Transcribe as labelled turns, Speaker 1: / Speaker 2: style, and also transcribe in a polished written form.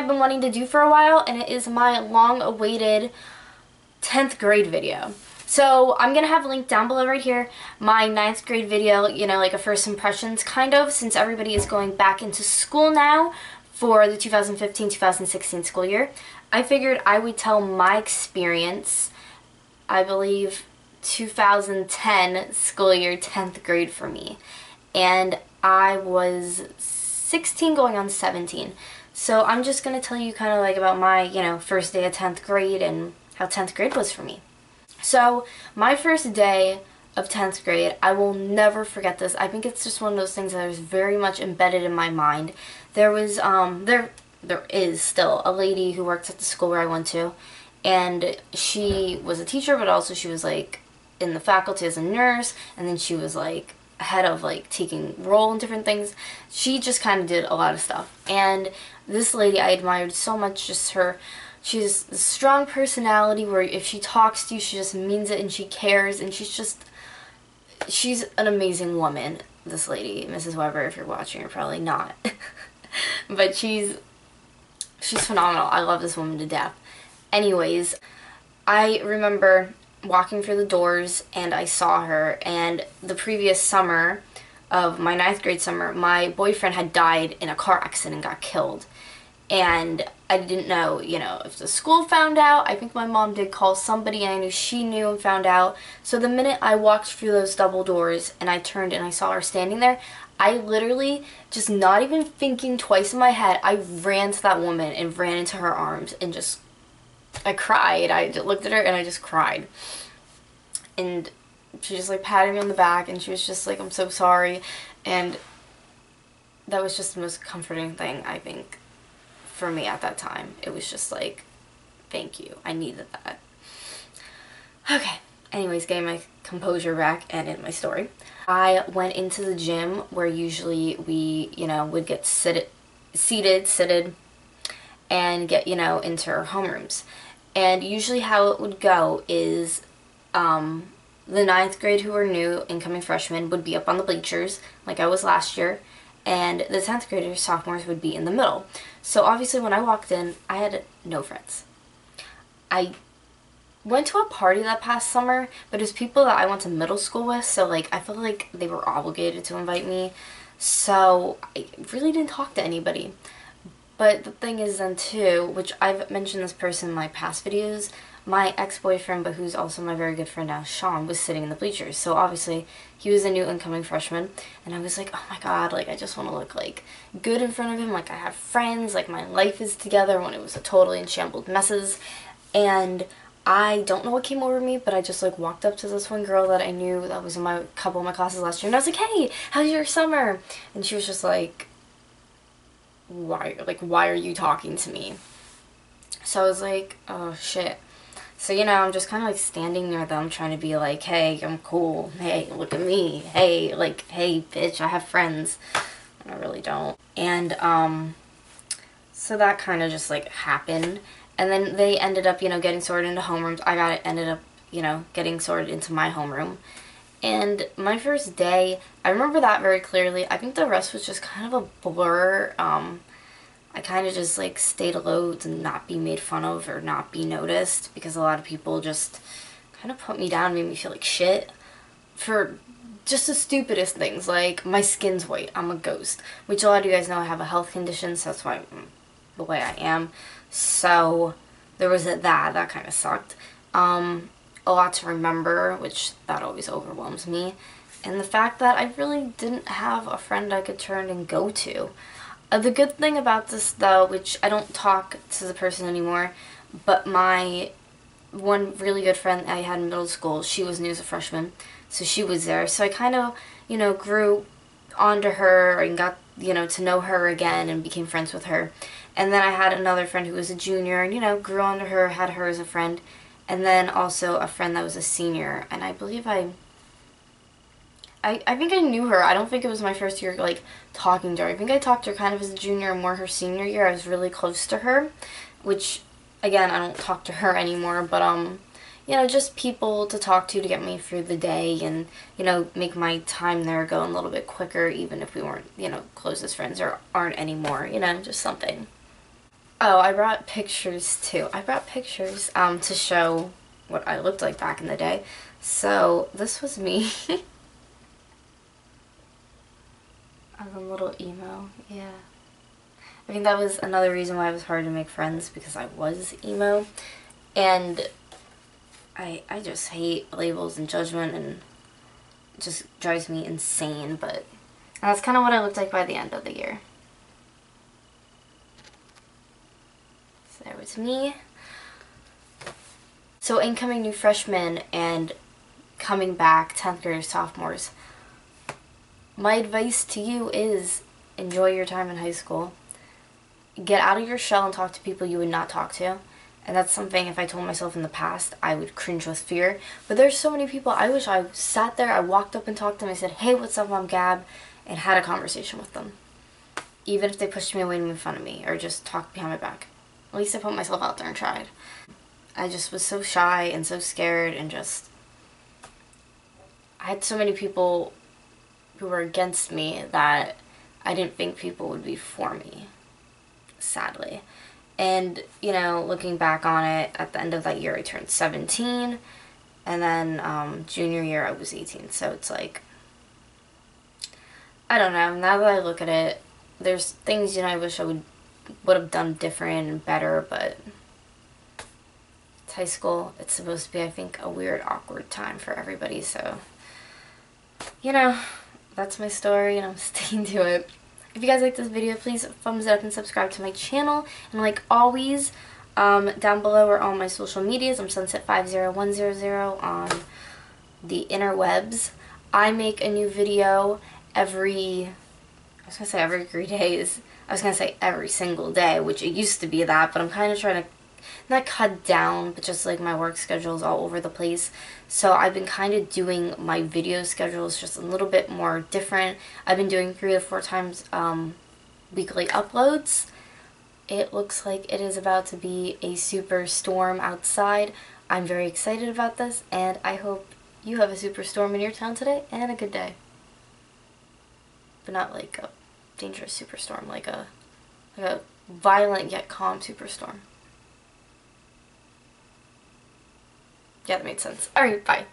Speaker 1: I've been wanting to do for a while, and it is my long-awaited 10th grade video. So I'm going to have a link down below right here, my 9th grade video, you know, like a first impressions kind of, since everybody is going back into school now for the 2015-2016 school year. I figured I would tell my experience, I believe 2010 school year, 10th grade for me. And I was 16 going on 17. So I'm just going to tell you kind of like about my, you know, first day of 10th grade and how 10th grade was for me. So my first day of 10th grade, I will never forget this. I think it's just one of those things that is very much embedded in my mind. There was, there is still a lady who works at the school where I went to, and she was a teacher, but also she was like in the faculty as a nurse, and then she was like head of like taking role in different things. She just kind of did a lot of stuff, and this lady I admired so much. Just her, she's a strong personality where if she talks to you, she just means it and she cares, and she's an amazing woman, this lady, Mrs. Weber. If you're watching, you're probably not. But she's phenomenal. I love this woman to death. Anyways, I remember walking through the doors and I saw her, and the previous summer of my 9th grade summer, my boyfriend had died in a car accident and got killed. And I didn't know, you know, if the school found out. I think my mom did call somebody, and I knew she knew and found out. So the minute I walked through those double doors and I turned and I saw her standing there, I literally, just not even thinking twice in my head, I ran to that woman and ran into her arms and just, I cried. I just looked at her and I just cried. And she just like patted me on the back, and she was just like, I'm so sorry. And that was just the most comforting thing, I think, for me at that time. It was just like, thank you. I needed that. Okay. Anyways, getting my composure back and in my story. I went into the gym where usually we, you know, would get seated, and get, you know, into our homerooms. And usually how it would go is the 9th grade who were new, incoming freshmen, would be up on the bleachers like I was last year, and the 10th graders, sophomores, would be in the middle. So obviously when I walked in, I had no friends. I went to a party that past summer, but it was people that I went to middle school with, so like I felt like they were obligated to invite me, so I really didn't talk to anybody. But the thing is then too, which I've mentioned this person in my past videos, my ex-boyfriend, but who's also my very good friend now, Sean, was sitting in the bleachers. So obviously he was a new incoming freshman, and I was like, oh my god, like I just want to look like good in front of him, like I have friends, like my life is together, when it was a totally in shambled messes. And I don't know what came over me, but I just like walked up to this one girl that I knew that was in my couple of my classes last year, and I was like, hey, how's your summer? And she was just like, why are you talking to me? So I was like, oh shit. So, you know, I'm just kind of like standing near them trying to be like, hey, I'm cool. Hey, look at me. Hey, like, hey, bitch, I have friends. I really don't. And, so that kind of just like happened. And then they ended up, you know, getting sorted into homerooms. Ended up, you know, getting sorted into my homeroom. And my first day, I remember that very clearly. I think the rest was just kind of a blur. I kind of just like stayed low to not be made fun of or not be noticed, because a lot of people just kind of put me down, made me feel like shit for just the stupidest things, like my skin's white, I'm a ghost, which a lot of you guys know I have a health condition, so that's why I'm the way I am. So there was that kind of sucked. A lot to remember, which that always overwhelms me, and the fact that I really didn't have a friend I could turn and go to. The good thing about this though, which I don't talk to the person anymore, but my one really good friend I had in middle school, she was new as a freshman, so she was there. So I kind of, you know, grew onto her and got, you know, to know her again and became friends with her. And then I had another friend who was a junior and, you know, grew onto her, had her as a friend. And then also a friend that was a senior, and I believe I think I knew her. I don't think it was my first year, like, talking to her. I think I talked to her kind of as a junior, more her senior year. I was really close to her, which, again, I don't talk to her anymore, but, you know, just people to talk to get me through the day and, you know, make my time there go a little bit quicker, even if we weren't, you know, closest friends or aren't anymore, you know, just something. Oh, I brought pictures too. I brought pictures to show what I looked like back in the day. So this was me. I was a little emo, yeah. I think that was another reason why it was hard to make friends, because I was emo. And I just hate labels and judgment, and it just drives me insane. But that's kind of what I looked like by the end of the year. So there was me. So incoming new freshmen and coming back 10th graders, sophomores, my advice to you is enjoy your time in high school. Get out of your shell and talk to people you would not talk to. And that's something, if I told myself in the past, I would cringe with fear. But there's so many people, I wish I sat there, I walked up and talked to them, I said, hey, what's up, I'm Gab, and had a conversation with them. Even if they pushed me away and made fun of me, or just talked behind my back. At least I put myself out there and tried. I just was so shy and so scared, and just, I had so many people who were against me that I didn't think people would be for me, sadly. And, you know, looking back on it, at the end of that year I turned 17, and then junior year I was 18, so it's like, I don't know, now that I look at it, there's things, you know, I wish I would have done different and better, but it's high school. It's supposed to be, I think, a weird, awkward time for everybody, so, you know, that's my story, and I'm sticking to it. If you guys like this video, please thumbs it up and subscribe to my channel. And like always, down below are all my social medias. I'm Sunset50100 on the interwebs. I make a new video every 3 days. I was going to say every single day, which it used to be that, but I'm kind of trying to not cut down, but just like my work schedule is all over the place. So I've been kind of doing my video schedules just a little bit more different. I've been doing 3 to 4 times weekly uploads. It looks like it is about to be a super storm outside. I'm very excited about this, and I hope you have a super storm in your town today and a good day. But not like a dangerous superstorm, like a violent yet calm superstorm. Yeah, that made sense. Alright, bye.